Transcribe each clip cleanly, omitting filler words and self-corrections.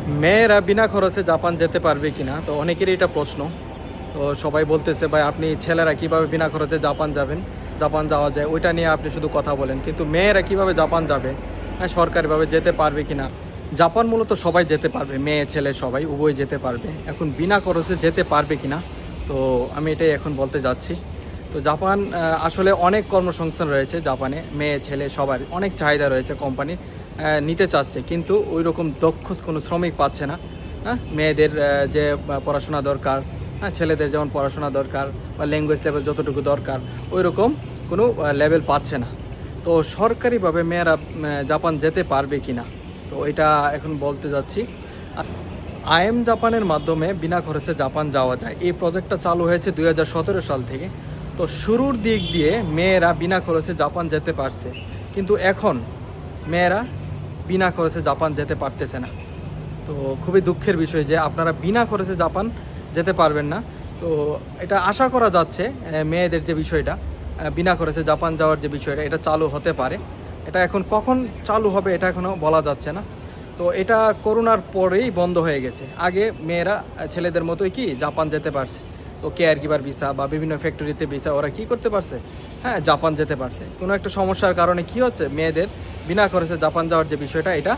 মেয়েরা বিনা খরচে জাপান যেতে পারবে কিনা, তো অনেকেরই এটা প্রশ্ন। তো সবাই বলতেছে ভাই আপনি ছেলেরা কিভাবে বিনা খরচে জাপান যাবেন, জাপান যাওয়া যায় ওইটা নিয়ে আপনি শুধু কথা বলেন, কিন্তু মেয়েরা কিভাবে জাপান যাবে, হ্যাঁ সরকারিভাবে যেতে পারবে কিনা। জাপান মূলত সবাই যেতে পারবে, মেয়ে ছেলে সবাই উভয় যেতে পারবে। এখন বিনা খরচে যেতে পারবে কিনা, তো আমি এটাই এখন বলতে যাচ্ছি। তো জাপান আসলে অনেক কর্মসংস্থান রয়েছে জাপানে, মেয়ে ছেলে সবার অনেক চাহিদা রয়েছে, কোম্পানি নিতে চাচ্ছে কিন্তু ওই রকম দক্ষ কোনো শ্রমিক পাচ্ছে না। হ্যাঁ মেয়েদের যে পড়াশোনা দরকার, হ্যাঁ ছেলেদের যেমন পড়াশোনা দরকার বা ল্যাঙ্গুয়েজ লেভেল যতটুকু দরকার ওই রকম কোনো লেভেল পাচ্ছে না। তো সরকারিভাবে মেয়েরা জাপান যেতে পারবে কি না, তো এটা এখন বলতে যাচ্ছি। আইএম জাপানের মাধ্যমে বিনা খরচে জাপান যাওয়া যায়, এই প্রজেক্টটা চালু হয়েছে 2017 সাল থেকে। তো শুরুর দিক দিয়ে মেয়েরা বিনা খরচে জাপান যেতে পারছে, কিন্তু এখন মেয়েরা বিনা খরচে জাপান যেতে পারতেছে না। তো খুবই দুঃখের বিষয় যে আপনারা বিনা খরচে জাপান যেতে পারবেন না। তো এটা আশা করা যাচ্ছে মেয়েদের যে বিষয়টা, বিনা খরচে জাপান যাওয়ার যে বিষয়টা, এটা চালু হতে পারে। এটা এখন কখন চালু হবে এটা এখনও বলা যাচ্ছে না। তো এটা করোনার পরেই বন্ধ হয়ে গেছে। আগে মেয়েরা ছেলেদের মতোই কি জাপান যেতে পারছে, তো কেয়ার গিভার ভিসা বা বিভিন্ন ফ্যাক্টরিতে ভিসা ওরা কি করতে পারছে, হ্যাঁ জাপান যেতে পারছে। কোনো একটা সমস্যার কারণে কি হচ্ছে, মেয়েদের বিনা খরচে জাপান যাওয়ার যে বিষয়টা এটা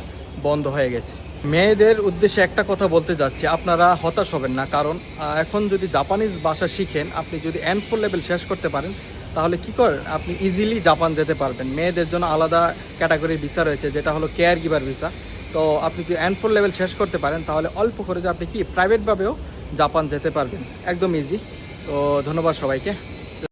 বন্ধ হয়ে গেছে। মেয়েদের উদ্দেশ্যে একটা কথা বলতে যাচ্ছি, আপনারা হতাশ হবেন না, কারণ এখন যদি জাপানিজ ভাষা শিখেন, আপনি যদি N4 লেভেল শেষ করতে পারেন, তাহলে কি করেন আপনি ইজিলি জাপান যেতে পারবেন। মেয়েদের জন্য আলাদা ক্যাটাগরির ভিসা রয়েছে যেটা হলো কেয়ার গিভার ভিসা। তো আপনি যদি N4 লেভেল শেষ করতে পারেন তাহলে অল্প খরচে আপনি কি প্রাইভেটভাবেও জাপান যেতে পারবেন, একদম ইজি। তো ধন্যবাদ সবাইকে।